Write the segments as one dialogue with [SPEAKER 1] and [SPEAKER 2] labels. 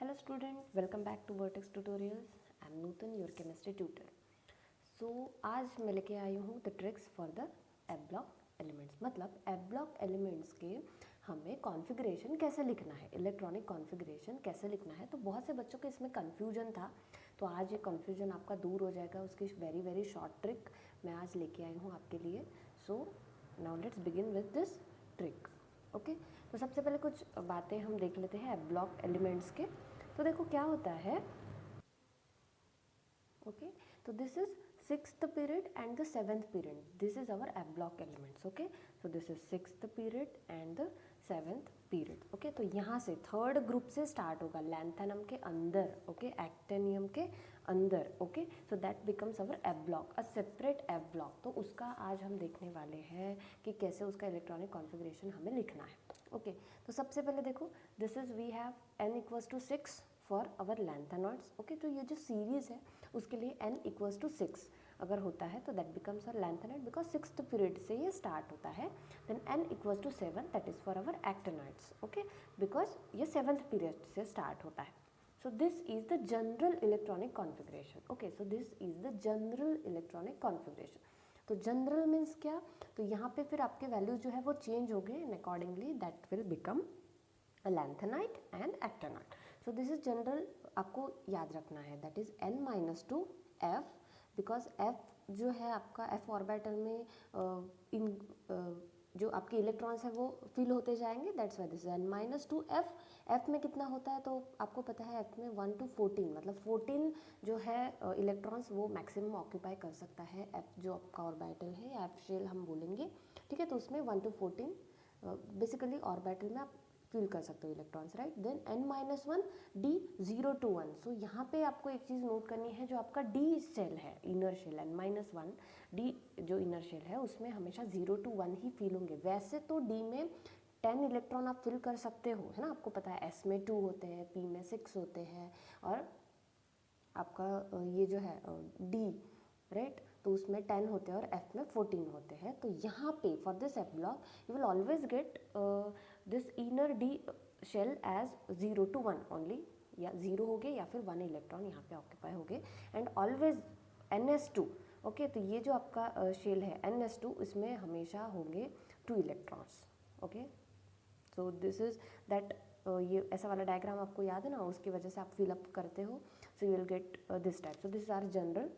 [SPEAKER 1] Hello student, welcome back to Vertex Tutorials. I am Nutan, your chemistry tutor. So आज मैं लेके आई हूँ the tricks for the F block elements. मतलब F block elements के हमें configuration कैसे लिखना है, इलेक्ट्रॉनिक कॉन्फ़िगरेशन कैसे लिखना है। तो बहुत से बच्चों को इसमें कन्फ्यूजन था, तो आज ये कन्फ्यूजन आपका दूर हो जाएगा। उसकी वेरी शॉर्ट ट्रिक मैं आज लेके आई हूँ आपके लिए। So now let's begin with this trick. Okay, तो सबसे पहले कुछ बातें हम देख लेते हैं F block एलिमेंट्स के। तो देखो क्या होता है। ओके, तो this is 6th period and the 7th period, this is our F block elements. Okay, so this is 6th period and the 7th period. Okay, तो यहाँ से थर्ड ग्रुप से स्टार्ट होगा लैंथेनम के अंदर, ओके, एक्टिनियम के अंदर। Okay, so that becomes our F block, a separate F block। तो उसका आज हम देखने वाले हैं कि कैसे उसका इलेक्ट्रॉनिक कॉन्फ़िगरेशन हमें लिखना है। ओके, तो सबसे पहले देखो, this is we have n equals to 6 for our lanthanoids. Okay, तो ये जो सीरीज़ है उसके लिए n इक्वल्स टू 6 अगर होता है तो that becomes our lanthanoid, because 6th period से ये स्टार्ट होता है। Then n equals to 7, that is for our actinoids. Okay, because ये 7th पीरियड से स्टार्ट होता है। So this is the general electronic configuration. Okay, so this is the general electronic configuration. तो general means क्या, तो यहाँ पे फिर आपके वैल्यूज जो है वो चेंज हो गए, and accordingly that will become lanthanide and actinide. So this is general, आपको याद रखना है, that is n-2 f, because f जो है आपका f ऑर्बिटल में जो आपके इलेक्ट्रॉन्स है वो फिल होते जाएंगे, that's why this n-2 f। f में कितना होता है तो आपको पता है, f में 1 to 14, मतलब 14 जो है इलेक्ट्रॉन्स वो मैक्सिमम ऑक्यूपाई कर सकता है f जो आपका ऑर्बिटल है, या f शेल हम बोलेंगे। ठीक है, तो उसमें 1 to 14 बेसिकली ऑर्बिटल में आप फिल कर सकते हो electrons, right. Then n-1 d 0 to 1। So यहाँ पे आपको एक चीज़ नोट करनी है, जो आपका d शेल है, इनर शेल n-1 d जो इनर शेल है उसमें हमेशा 0 to 1 ही फिल होंगे। वैसे तो d में 10 इलेक्ट्रॉन आप फिल कर सकते हो, है ना, आपको पता है s में 2 होते हैं, p में 6 होते हैं, और आपका ये जो है d, राइट, तो उसमें 10 होते हैं और f में 14 होते हैं। तो यहाँ पे for this F block you will always get this inner d shell as 0 to 1 only, या 0 हो गए या फिर 1 इलेक्ट्रॉन यहाँ पे ऑक्यूपाई हो गए, एंड ऑलवेज ns2। ओके, तो ये जो आपका शेल है ns2, इसमें हमेशा होंगे 2 electrons. Okay, so this is that, ये ऐसा वाला डायग्राम आपको याद है ना, उसकी वजह से आप फिलअप करते हो, so you will get this type. So this is our general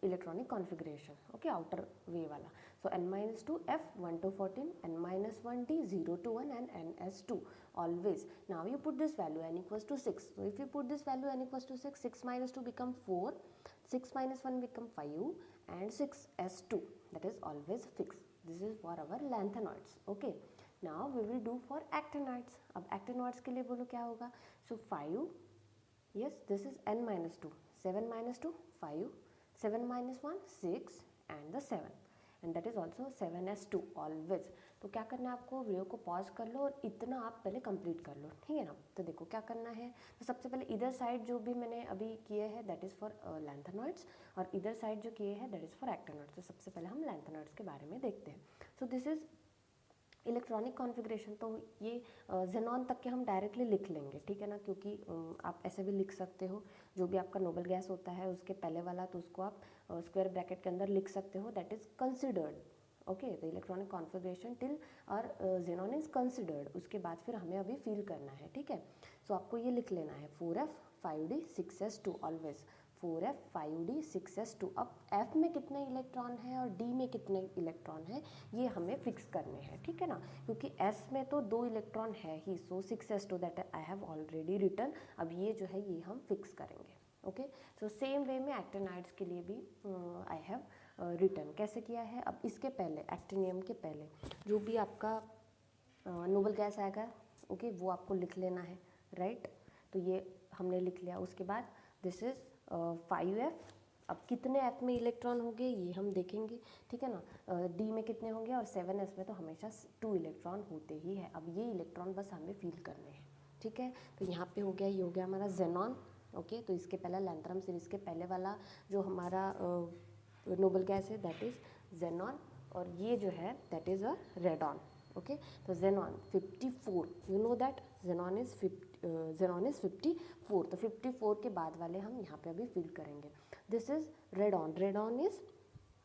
[SPEAKER 1] electronic configuration, okay, outer way वाला। So n-2 f 1 to 14, n-1 d 0 to 1, and ns2 always. Now you put this value n equals to 6. So if you put this value n equals to 6, 6 minus 2 become 4, 6 minus 1 become 5, and 6s2, that is always fixed. This is for our lanthanoids. Okay, now we will do for actinides. अब actinides के लिए बोलो क्या होगा। So 5, yes, this is n-2, 7 minus 2 5, 7 minus 1 6, and the 7, and that is also 7s2 always। तो क्या करना है आपको, वीडियो को पॉज कर लो और इतना आप पहले कंप्लीट कर लो, ठीक है ना। तो देखो क्या करना है, तो सबसे पहले इधर साइड जो भी मैंने अभी किए हैं दैट इज़ फॉर लैंथेनॉइड्स, और इधर साइड जो किए हैं दैट इज़ फॉर एक्टिनॉइड्स। तो सबसे पहले हम लैंथेनॉइड्स के बारे में देखते हैं। So this is electronic configuration. तो ये जेनॉन तक के हम डायरेक्टली लिख लेंगे, ठीक है ना, क्योंकि आप ऐसे भी लिख सकते हो, जो भी आपका नोबल गैस होता है उसके पहले वाला, तो उसको आप स्क्वायर ब्रैकेट के अंदर लिख सकते हो, दैट इज़ कंसिडर्ड। ओके, तो इलेक्ट्रॉनिक कॉन्फ़िगरेशन टिल और जेनॉन इज़ कंसिडर्ड, उसके बाद फिर हमें अभी फिल करना है, ठीक है। सो आपको ये लिख लेना है 4f 5d 6s2 always, 4f 5d 6s2। अब f में कितने इलेक्ट्रॉन है और d में कितने इलेक्ट्रॉन है ये हमें फिक्स करने हैं, ठीक है ना, क्योंकि s में तो 2 इलेक्ट्रॉन है ही, so 6s2 that I have already written. अब ये जो है ये हम फिक्स करेंगे। ओके, सो सेम वे में एक्टिनाइड्स के लिए भी आई हैव रिटन कैसे किया है। अब इसके पहले, एक्टिनियम के पहले जो भी आपका नोबल गैस आएगा, ओके, वो आपको लिख लेना है, राइट। तो ये हमने लिख लिया। उसके बाद दिस इज़ 5f। अब कितने f में इलेक्ट्रॉन होंगे ये हम देखेंगे, ठीक है ना। d में कितने होंगे, और 7s में तो हमेशा 2 इलेक्ट्रॉन होते ही है। अब ये इलेक्ट्रॉन बस हमें फील करने हैं, ठीक है। तो यहाँ पे हो गया, ये हो गया हमारा जेनॉन। ओके, तो इसके पहला लैंथेनम सीरीज़ के पहले वाला जो हमारा नोबल गैस है दैट इज़ जेनॉन, और ये जो है that is a radon. Okay तो xenon 54, you know that xenon is 54, तो 54 के बाद वाले हम यहाँ पे अभी फिल करेंगे. This is radon, radon is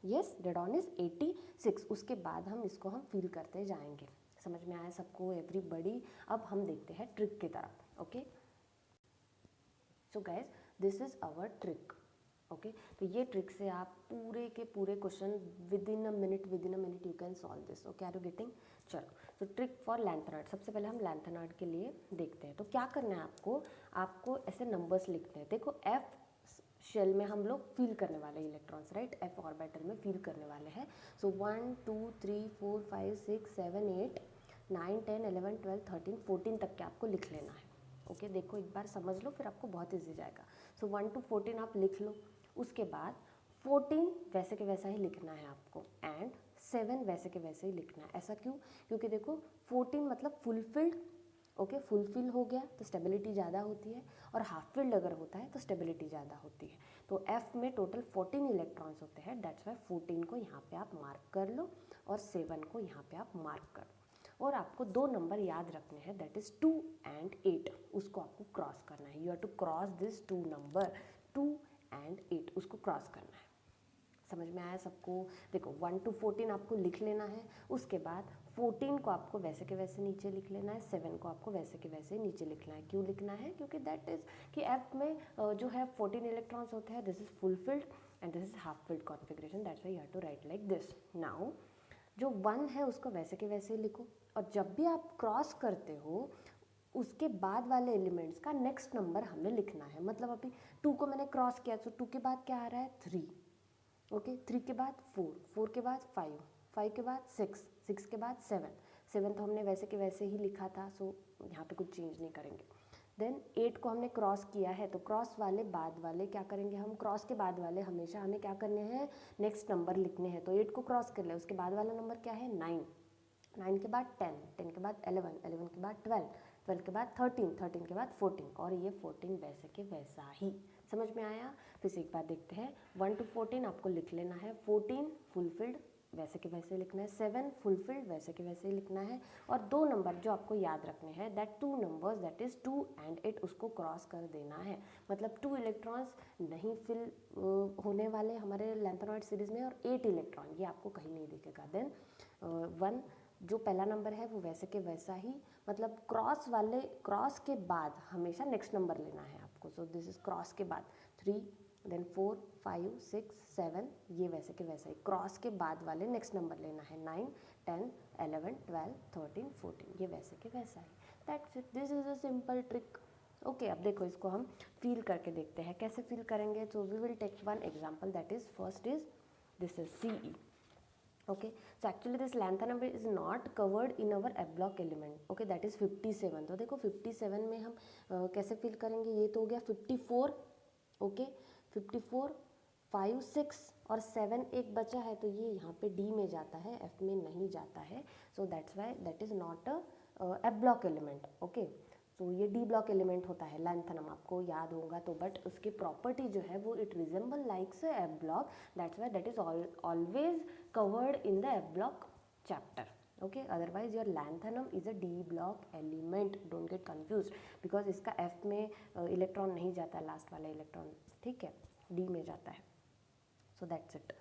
[SPEAKER 1] yes radon is 86. उसके बाद हम इसको हम फिल करते जाएंगे. समझ में आया सबको एवरीबॉडी? अब हम देखते हैं ट्रिक की तरफ. Okay so guys this is our trick. Okay तो ये ट्रिक से आप पूरे के पूरे question within a minute you can solve this. Okay are you getting? चलो तो ट्रिक फॉर लैंथेनॉइड. सबसे पहले हम लैंथेनॉइड के लिए देखते हैं. तो क्या करना है आपको ऐसे नंबर्स लिखते हैं. देखो एफ शेल में हम लोग फील करने वाले हैं इलेक्ट्रॉन्स, राइट? एफ ऑर्बिटल में फील करने वाले हैं. सो 1 2 3 4 5 6 7 8 9 10 11 12 13 14 तक के आपको लिख लेना है. ओके देखो एक बार समझ लो फिर आपको बहुत ईजी जाएगा. सो 1 to 14 आप लिख लो. उसके बाद 14 वैसे के वैसा ही लिखना है आपको एंड 7 वैसे के वैसे ही लिखना है. ऐसा क्यों? क्योंकि देखो 14 मतलब फुलफिल्ड. ओके फुलफिल हो गया तो स्टेबिलिटी ज़्यादा होती है, और हाफ फिल्ड अगर होता है तो स्टेबिलिटी ज़्यादा होती है. तो एफ में टोटल 14 इलेक्ट्रॉन्स होते हैं. दैट्स वाई 14 को यहाँ पे आप मार्क कर लो और 7 को यहाँ पे आप मार्क कर लो. और आपको दो नंबर याद रखने हैं, दैट इज़ 2 and 8. उसको आपको क्रॉस करना है. You have to cross this 2 number 2 and 8, उसको क्रॉस करना है. समझ में आया सबको? देखो 1 to 14 आपको लिख लेना है. उसके बाद 14 को आपको वैसे के वैसे नीचे लिख लेना है. 7 को आपको वैसे के वैसे नीचे लिखना है. क्यों लिखना है? क्योंकि दैट इज़ कि एफ में जो है 14 इलेक्ट्रॉन्स होते हैं. This is fulfilled and this is half filled configuration. That's why you have to write like this. Now जो 1 है उसको वैसे के वैसे ही लिखो, और जब भी आप क्रॉस करते हो उसके बाद वाले एलिमेंट्स का नेक्स्ट नंबर हमें लिखना है. मतलब अभी 2 को मैंने क्रॉस किया तो 2 के बाद क्या आ रहा है? 3. ओके 3 के बाद 4, 4 के बाद 5, 5 के बाद 6, 6 के बाद 7, 7 तो हमने वैसे के वैसे ही लिखा था. सो यहाँ पे कुछ चेंज नहीं करेंगे. देन 8 को हमने क्रॉस किया है तो क्रॉस वाले बाद वाले क्या करेंगे हम? क्रॉस के बाद वाले हमेशा हमें क्या करने हैं? नेक्स्ट नंबर लिखने हैं. तो 8 को क्रॉस कर ले, उसके बाद वाला नंबर क्या है? 9, 9 के बाद 10, 10 के बाद 11, 11 के बाद 12, 12 के बाद 13, 13 के बाद 14, और ये 14 वैसे के वैसा ही. समझ में आया? फिर से एक बार देखते हैं. 1 to 14 आपको लिख लेना है. 14 फुलफिल्ड वैसे के वैसे लिखना है. 7 फुलफिल्ड वैसे के वैसे लिखना है. और दो नंबर जो आपको याद रखने हैं, that 2 numbers that is 2 and 8, उसको क्रॉस कर देना है. मतलब 2 इलेक्ट्रॉन्स नहीं फिल होने वाले हमारे लैंथेनॉइड सीरीज़ में, और 8 इलेक्ट्रॉन ये आपको कहीं नहीं दिखेगा. देन 1 जो पहला नंबर है वो वैसे के वैसा ही, मतलब क्रॉस के बाद हमेशा नेक्स्ट नंबर लेना है आपको. सो दिस इज़ क्रॉस के बाद 3, देन 4 5 6 7, ये वैसे के वैसा ही. क्रॉस के बाद वाले नेक्स्ट नंबर लेना है. 9 10 11 12 13 14, ये वैसे के वैसा ही. That's it. This is a simple trick. Okay अब देखो इसको हम फील करके देखते हैं कैसे फील करेंगे. So we will take one example, that is first is this is CE. okay so actually this lanthanum is not covered in our F block element. okay that is 57. तो देखो 57 में हम कैसे फिल करेंगे? ये तो हो गया 54. ओके 54 5 6 और 7 एक बचा है, तो ये यहाँ पे D में जाता है, F में नहीं जाता है. So that's why that is not a F block element. Okay तो ये D ब्लॉक एलिमेंट होता है लैंथेनम, आपको याद होगा तो. बट उसकी प्रॉपर्टी जो है वो it resemble likes F block. That's why that is always covered in the F block chapter. okay otherwise your lanthanum is a D block element. don't get confused because इसका F में electron नहीं जाता, last वाला electron ठीक है D में जाता है. so that's it.